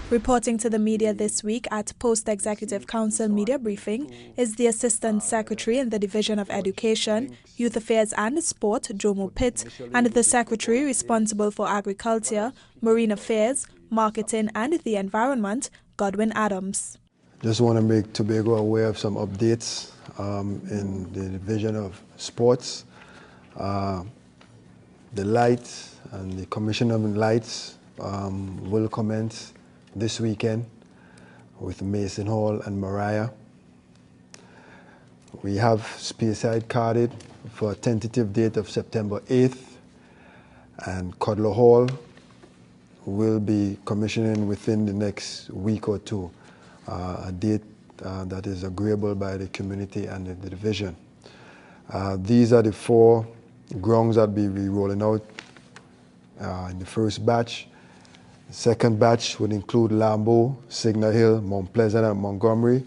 Reporting to the media this week at Post Executive Council media briefing is the Assistant Secretary in the Division of Education, Youth Affairs and Sport, Jomo Pitt, and the Secretary responsible for Agriculture, Marine Affairs, Marketing and the Environment, Godwin Adams. Just want to make Tobago aware of some updates in the Division of Sports. The lights and the commission of lights will commence this weekend with Mason Hall and Mariah. We have Speyside carded for a tentative date of September 8th, and Codler Hall will be commissioning within the next week or two, a date that is agreeable by the community and the division. These are the 4 grounds that we'll be rolling out in the first batch. The second batch would include Lambeau, Signal Hill, Mount Pleasant, and Montgomery.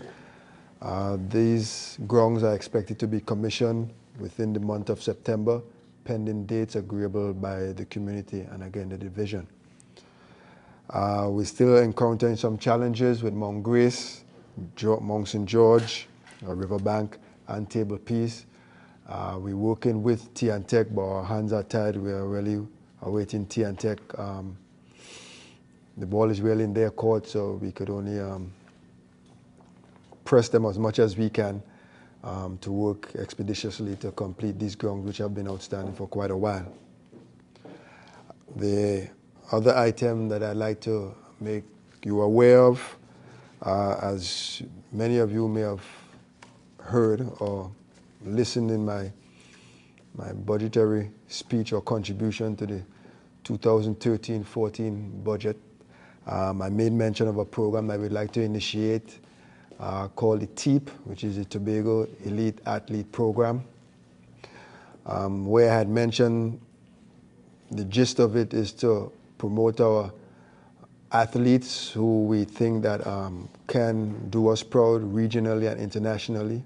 These grounds are expected to be commissioned within the month of September, pending dates agreeable by the community and again the division. We're still encountering some challenges with Mount Grace, Mount St. George, Riverbank, and Table Peace. We're working with T&Tech, but our hands are tied. We are really awaiting T&Tech. The ball is really in their court, so we could only press them as much as we can to work expeditiously to complete these grounds, which have been outstanding for quite a while. The other item that I'd like to make you aware of, as many of you may have heard or listened in my budgetary speech or contribution to the 2013-14 budget, I made mention of a program that we'd like to initiate called the TEAP, which is the Tobago Elite Athlete Program, where I had mentioned the gist of it is to promote our athletes who we think that can do us proud regionally and internationally.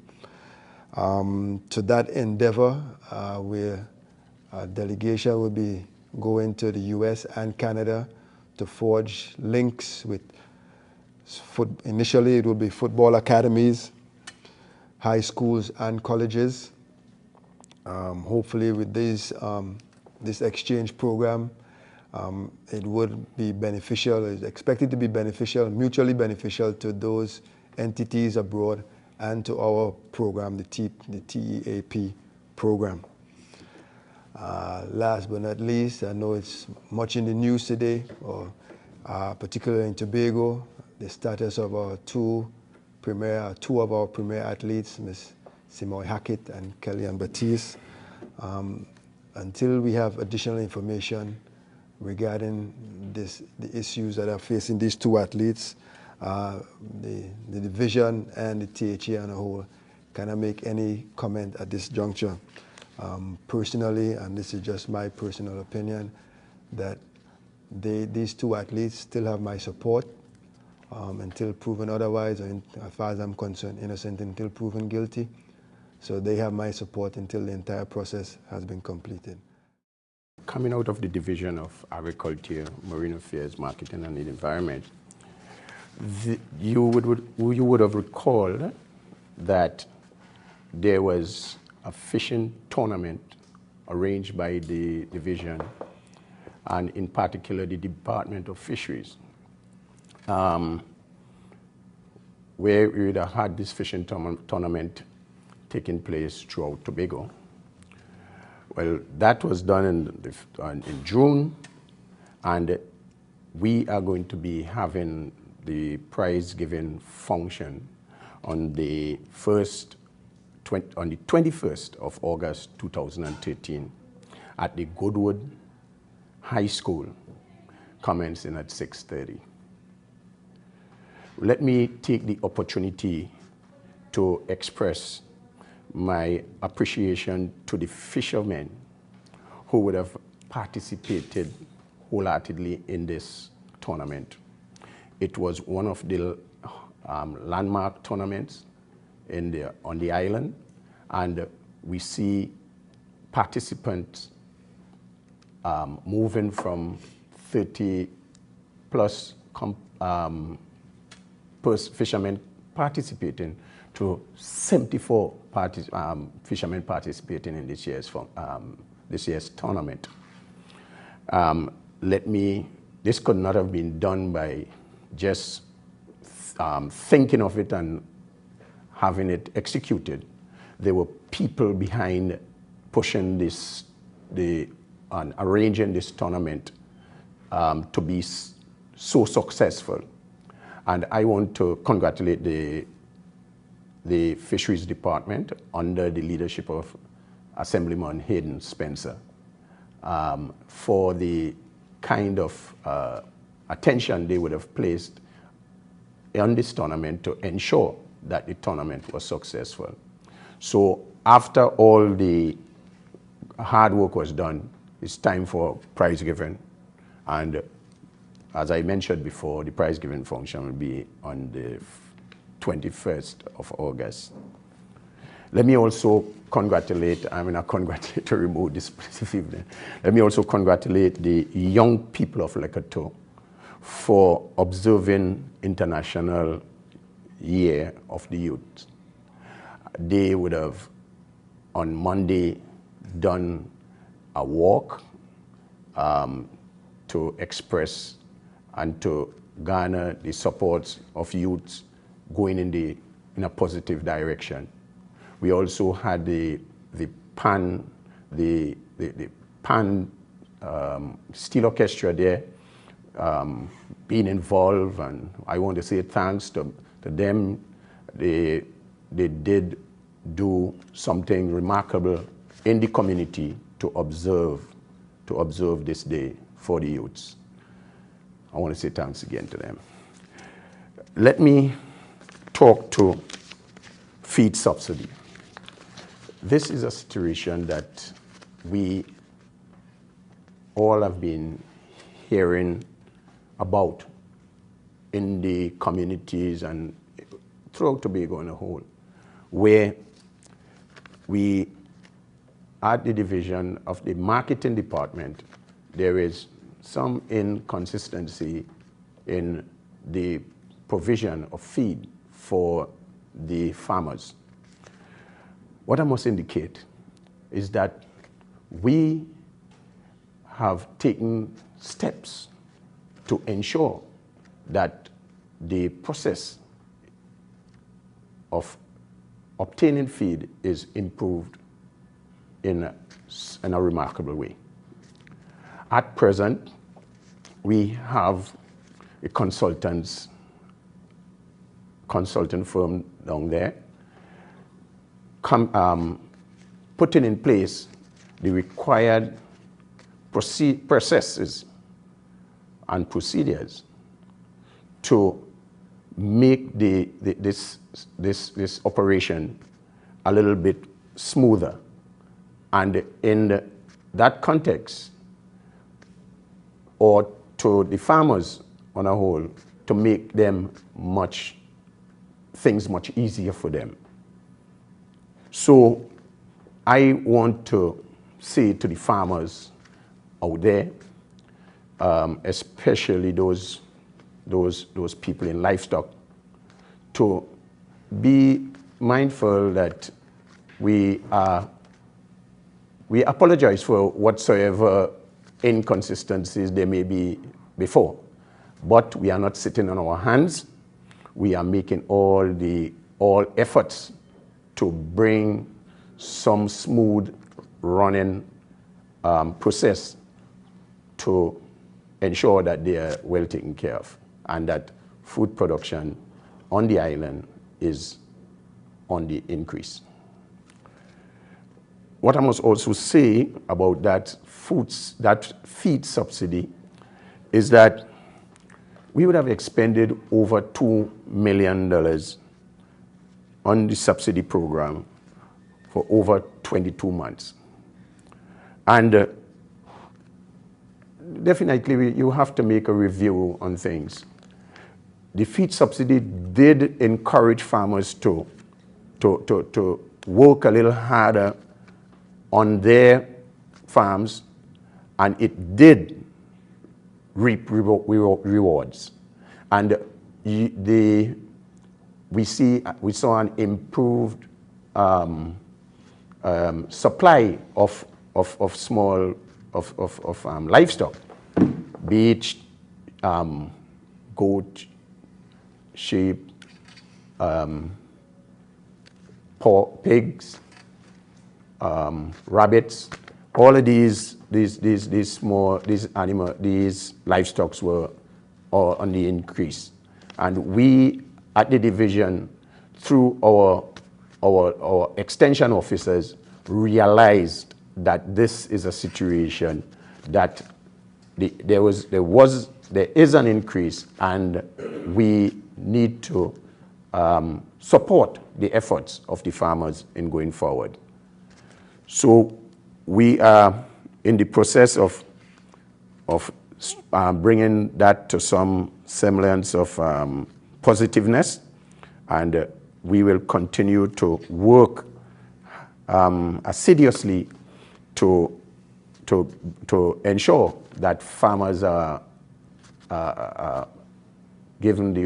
To that endeavor, where a delegation will be going to the US and Canada to forge links with, initially it will be football academies, high schools and colleges. Hopefully with this exchange program, it would be beneficial, it's expected to be beneficial, mutually beneficial to those entities abroad and to our program, the TEAP program. Last but not least, I know it's much in the news today, or particularly in Tobago, the status of our two of our premier athletes, Ms. Simoy Hackett and Kellyanne Baptiste. Until we have additional information regarding the issues that are facing these 2 athletes, the division and the THA on a whole cannot make any comment at this juncture. Personally, and this is just my personal opinion, that these 2 athletes still have my support until proven otherwise, or as far as I'm concerned, innocent until proven guilty. So they have my support until the entire process has been completed. Coming out of the Division of Agriculture, Marine Affairs, Marketing and the Environment, you would have recalled that there was a fishing tournament arranged by the division, and in particular the Department of Fisheries, where we would have had this fishing tournament taking place throughout Tobago. Well, that was done in June, and we are going to be having the prize-giving function on the 21st of August 2013 at the Goodwood High School, commencing at 6:30. Let me take the opportunity to express my appreciation to the fishermen who would have participated wholeheartedly in this tournament. It was one of the landmark tournaments on the island, and we see participants moving from 30 plus fishermen participating to 74 fishermen participating in this year's tournament. This could not have been done by just thinking of it and having it executed. There were people behind pushing and arranging this tournament to be so successful. And I want to congratulate the Fisheries Department under the leadership of Assemblyman Hayden Spencer for the kind of attention they would have placed on this tournament to ensure that the tournament was successful. So after all the hard work was done, it's time for prize giving. And as I mentioned before, the prize giving function will be on the 21st of August. Let me also congratulate, I'm in a congratulatory mood this evening. Let me also congratulate the young people of Lekoto for observing International Year of the Youth. They would have, on Monday, done a walk to express and to garner the support of youths going in a positive direction. We also had the Pan Steel Orchestra there being involved, and I want to say thanks to them. They did do something remarkable in the community to observe this day for the youths. I want to say thanks again to them. Let me talk to feed subsidy. This is a situation that we all have been hearing about in the communities and throughout Tobago on a whole, where we, at the division of the marketing department, there is some inconsistency in the provision of feed for the farmers. What I must indicate is that we have taken steps to ensure that the process of obtaining feed is improved in a remarkable way. At present, we have a consulting firm down there putting in place the required processes and procedures to make this operation a little bit smoother. And in that context, or to the farmers on a whole, to make them things much easier for them. So I want to say to the farmers out there, especially those people in livestock, to be mindful that we apologize for whatsoever inconsistencies there may be before, but we are not sitting on our hands. We are making all efforts to bring some smooth running process to ensure that they are well taken care of and that food production on the island is on the increase. What I must also say about that feed subsidy is that we would have expended over $2 million on the subsidy program for over 22 months. And definitely you have to make a review on things. The feed subsidy did encourage farmers to work a little harder on their farms, and it did reap rewards. And we saw an improved supply of small livestock, be it goat, sheep, pigs, rabbits. All of these livestock were all on the increase, and we at the division, through our extension officers, realized that this is a situation that there is an increase, and we need to support the efforts of the farmers in going forward. So we are in the process of bringing that to some semblance of positiveness, and we will continue to work assiduously to ensure that farmers are given the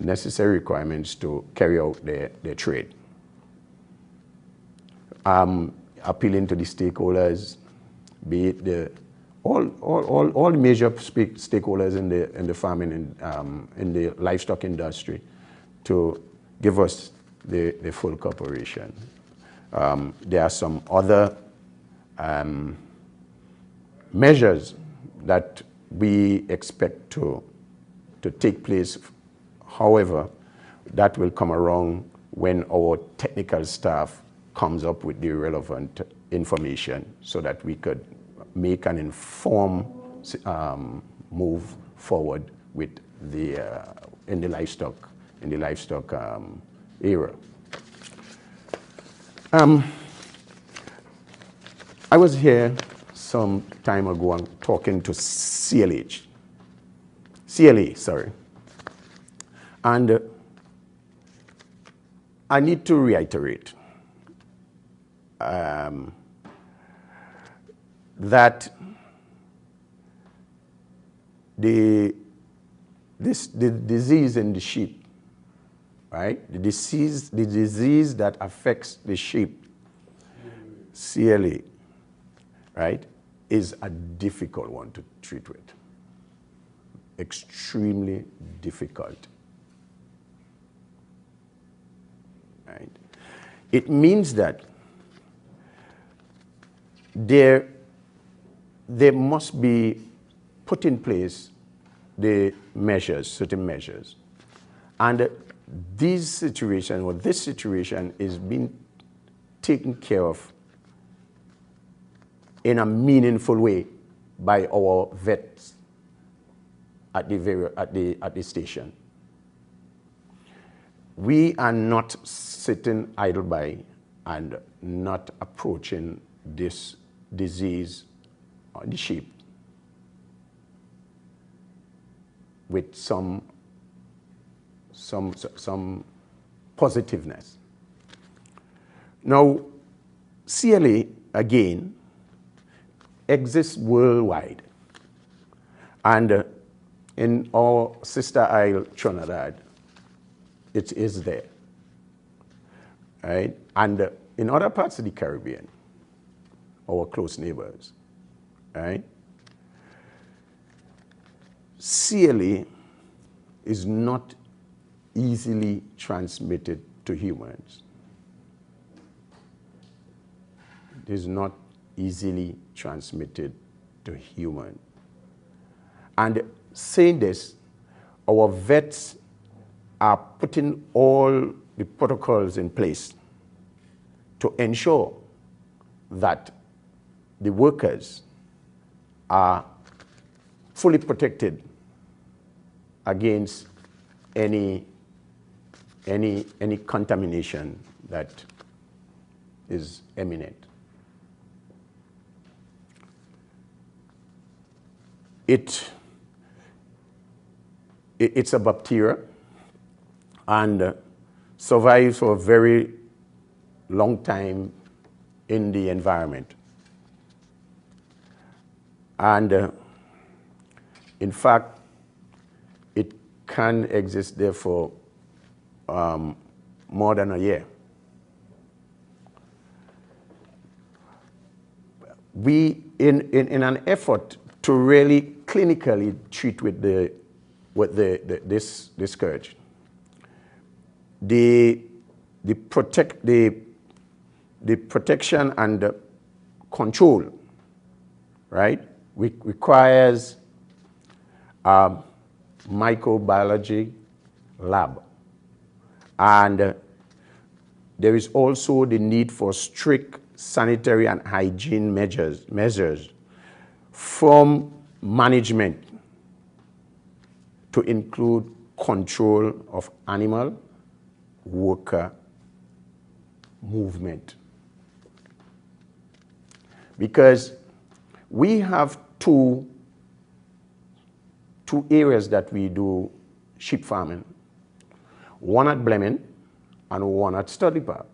necessary requirements to carry out their trade. Appealing to the stakeholders, be it all major stakeholders in the farming and in the livestock industry, to give us the full cooperation. There are some other measures that we expect to take place. However, that will come around when our technical staff comes up with the relevant information, so that we could make an informed move forward with in the livestock era. I was here some time ago and talking to CLA, sorry, and I need to reiterate that the disease in the sheep, right? The disease that affects the sheep, CLA, right, is a difficult one to treat with. Extremely difficult. Right? It means that there must be put in place the measures, certain measures. And this situation is being taken care of in a meaningful way by our vets at the station. We are not sitting idle by and not approaching this disease on the sheep with some positiveness. Now, CLA, again, exists worldwide. And in our sister isle, Trinidad, it is there. Right? And in other parts of the Caribbean, our close neighbors, right? CLA is not easily transmitted to humans. It is not easily transmitted to humans. And saying this, our vets are putting all the protocols in place to ensure that the workers are fully protected against any contamination that is imminent. It's a bacteria and survives for a very long time in the environment. And in fact, can exist there for more than a year. We, in an effort to really clinically treat with this scourge, the protection and the control, right, requires a microbiology lab. And there is also the need for strict sanitary and hygiene measures from management to include control of animal worker movement. Because we have two areas that we do sheep farming, one at Blemin and one at Studley Park.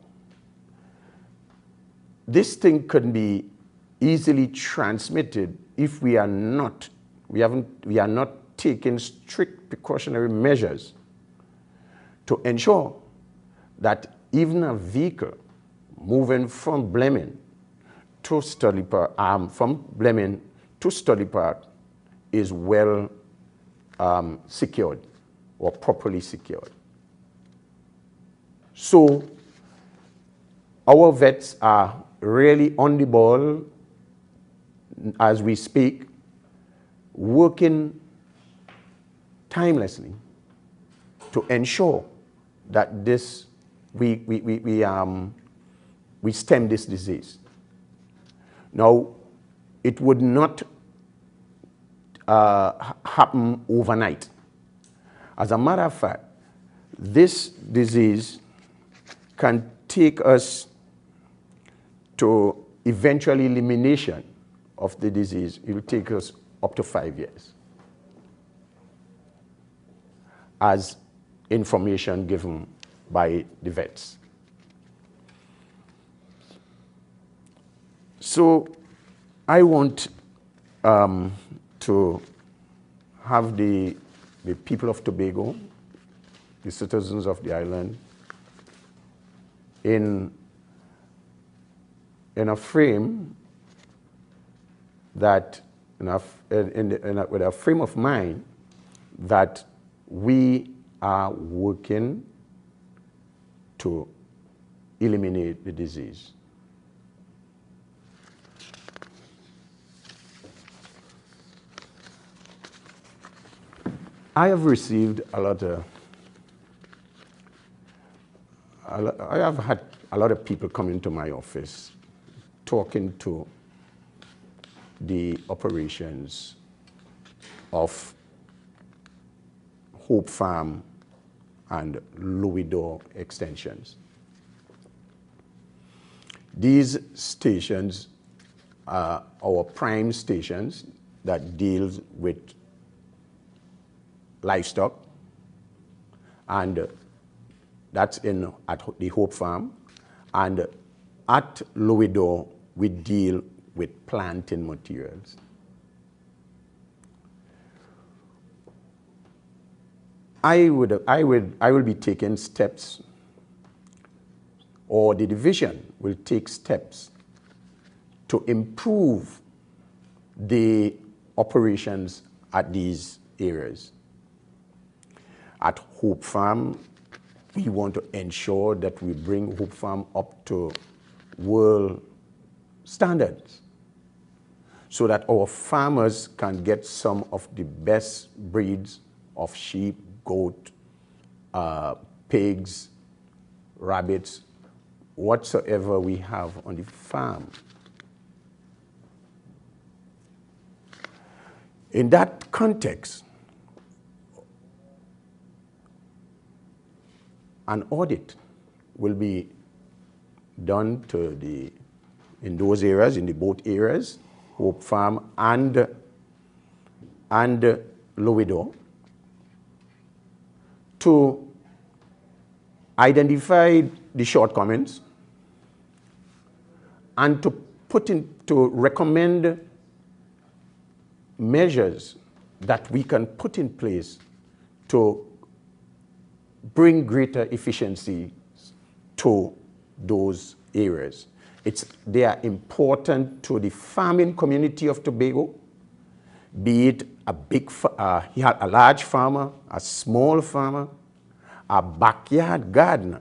This thing can be easily transmitted if we are not taking strict precautionary measures to ensure that even a vehicle moving from Blemin to Studley Park, from Blemin to Studley Park, is well secured or properly secured. So our vets are really on the ball as we speak, working tirelessly to ensure that we stem this disease. Now, it would not happen overnight. As a matter of fact, this disease can take us to eventual elimination of the disease. It will take us up to 5 years, as information given by the vets. So I want to have the people of Tobago, the citizens of the island, in a frame that, with a frame of mind that we are working to eliminate the disease. I have received I have had a lot of people come into my office talking to the operations of Hope Farm and Louis-d'Or extensions. These stations are our prime stations that deals with livestock, and that's at the Hope Farm, and at Louis-d'Or we deal with planting materials. I will be taking steps, or the division will take steps to improve the operations at these areas. At Hope Farm, we want to ensure that we bring Hope Farm up to world standards so that our farmers can get some of the best breeds of sheep, goat, pigs, rabbits, whatsoever we have on the farm. In that context, an audit will be done in those areas, in the both areas, Hope Farm and Louis-d'Or, to identify the shortcomings and to recommend measures that we can put in place to bring greater efficiency to those areas. They are important to the farming community of Tobago, be it a large farmer, a small farmer, a backyard gardener.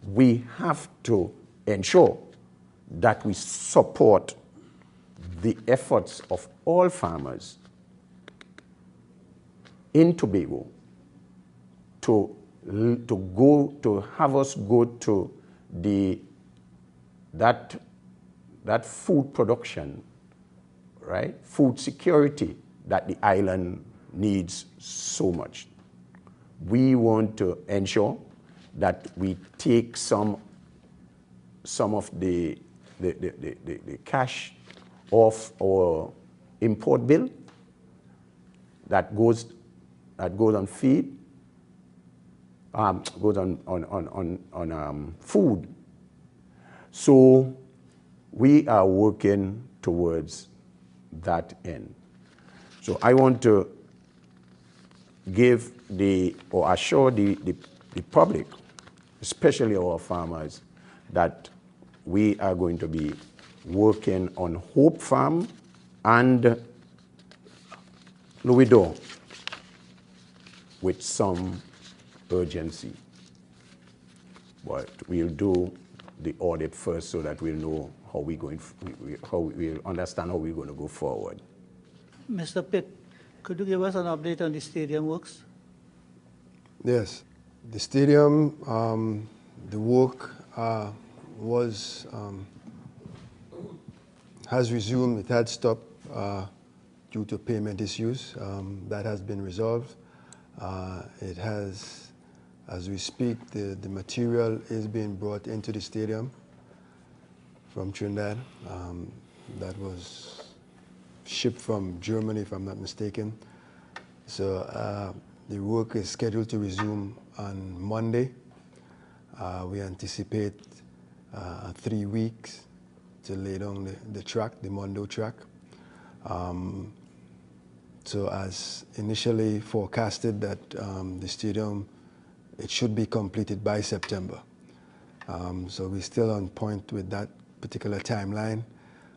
We have to ensure that we support the efforts of all farmers in Tobago to have us go to that food production, right? Food security that the island needs so much. We want to ensure that we take some of the cash off our import bill that goes on feed, goes on food. So we are working towards that end. So I want to assure the public, especially our farmers, that we are going to be working on Hope Farm and Louis D'Or with some urgency. But we'll do the audit first so that we'll know how we'll understand how we're going to go forward. Mr. Pitt, could you give us an update on the stadium works? Yes, the stadium, the work has resumed. It had stopped due to payment issues. That has been resolved. It has, as we speak, the material is being brought into the stadium from Trinidad. That was shipped from Germany, if I'm not mistaken. So the work is scheduled to resume on Monday. We anticipate 3 weeks to lay down the track, the Mondo track. So as initially forecasted that the stadium, it should be completed by September. So we're still on point with that particular timeline.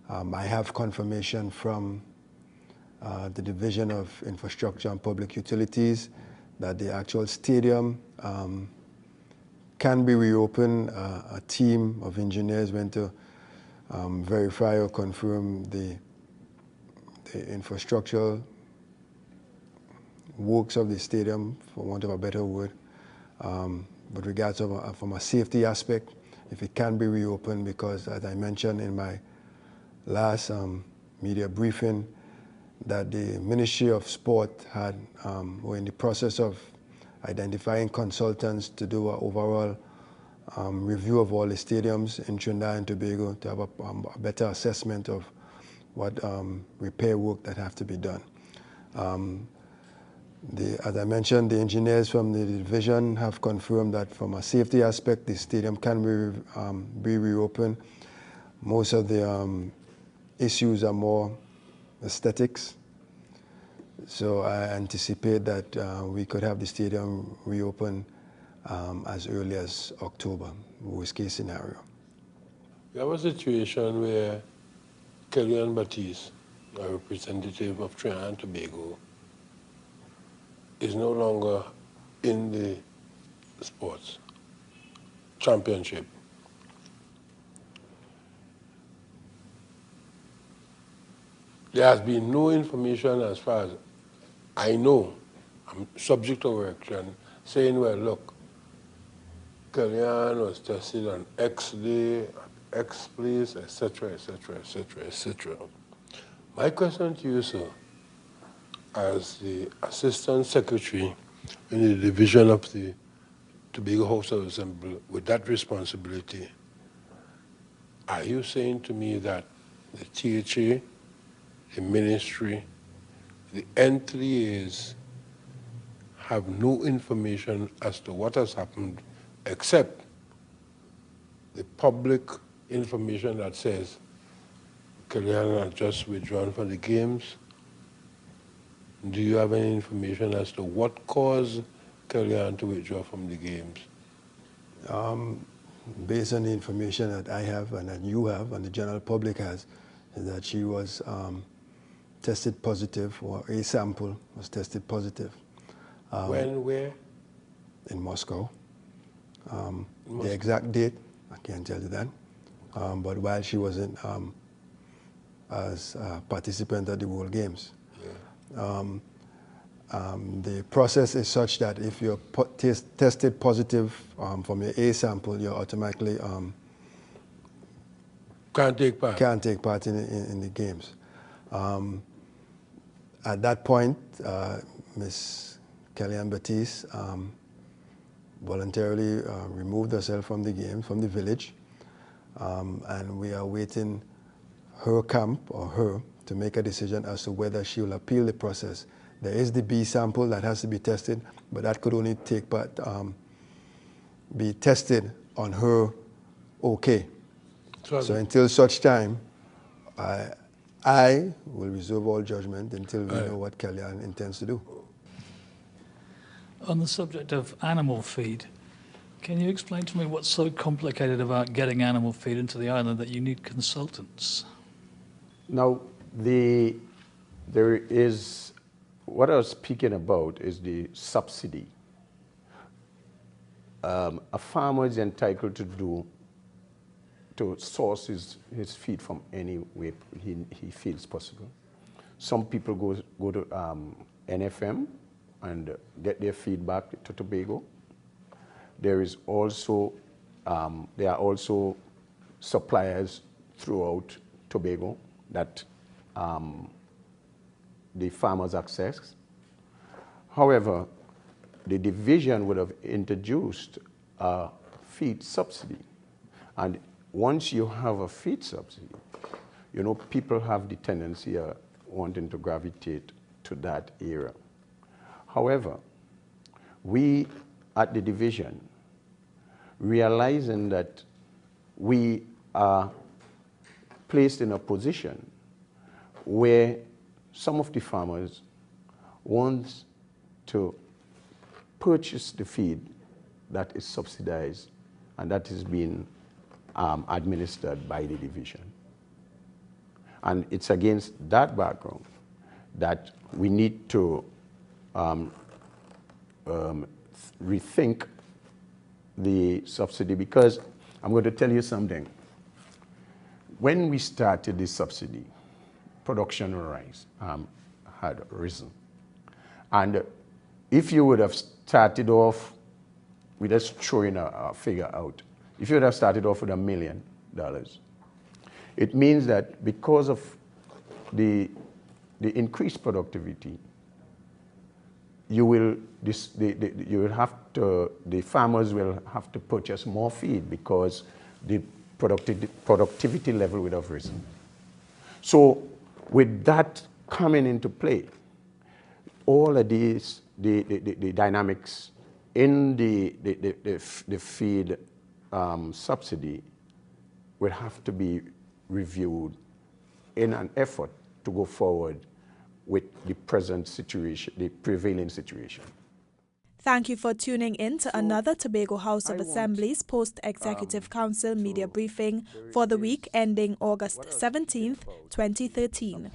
I have confirmation from the Division of Infrastructure and Public Utilities that the actual stadium can be reopened. A team of engineers went to verify or confirm the infrastructural works of the stadium, for want of a better word. With regards to from a safety aspect, if it can be reopened, because as I mentioned in my last media briefing, that the Ministry of Sport were in the process of identifying consultants to do an overall review of all the stadiums in Trinidad and Tobago to have a better assessment of what repair work that have to be done. As I mentioned, the engineers from the division have confirmed that from a safety aspect, the stadium can be reopened. Most of the issues are more aesthetics. So I anticipate that we could have the stadium reopened as early as October, worst case scenario. We have a situation where Kellyanne Batiste, a representative of Trinidad and Tobago, is no longer in the sports championship. There has been no information, as far as I know, I'm subject to correction, saying, well, look, Kellyanne was tested on X day, at X place, etc., etc., etc., etc. My question to you, sir, as the Assistant Secretary in the division of the Tobago House of Assembly with that responsibility, are you saying to me that the THA, the ministry, the N3As have no information as to what has happened except the public information that says Kellyanne has just withdrawn from the games? Do you have any information as to what caused Kellyanne to withdraw from the games? Based on the information that I have and that you have and the general public has, is that she was tested positive, or a sample was tested positive. When, where? In Moscow. The exact date, I can't tell you that. But while she was in, as a participant at the World Games. Yeah. The process is such that if you're tested positive from your A sample, you're automatically can't take part in the games. At that point, Ms. Kellyanne Baptiste voluntarily removed herself from the games, from the village, and we are waiting her camp or her to make a decision as to whether she will appeal the process. There is the B sample that has to be tested, but that could only be tested on her okay. So until such time, I will reserve all judgment until we know what Kellyanne intends to do. On the subject of animal feed, can you explain to me what's so complicated about getting animal feed into the island that you need consultants? Now, what I was speaking about is the subsidy. A farmer is entitled to source his feed from any way he feels possible. Some people go to NFM and get their feedback to Tobago. There are also suppliers throughout Tobago that the farmers access. However, the division would have introduced a feed subsidy. And once you have a feed subsidy, you know, people have the tendency of wanting to gravitate to that area. However, we at the division, realizing that we are placed in a position where some of the farmers want to purchase the feed that is subsidized and that is being administered by the division. And it's against that background that we need to rethink the subsidy, because I'm going to tell you something. When we started this subsidy, production had risen. And if you would have started off, we're just throwing a figure out, if you would have started off with $1 million, it means that because of the increased productivity, the farmers will have to purchase more feed because the productivity level would have risen. So with that coming into play, all of these, the dynamics in the feed subsidy will have to be reviewed in an effort to go forward with the present situation, the prevailing situation. Thank you for tuning in to another Tobago House of Assembly's Post-Executive Council media briefing for the week ending August 17th, 2013.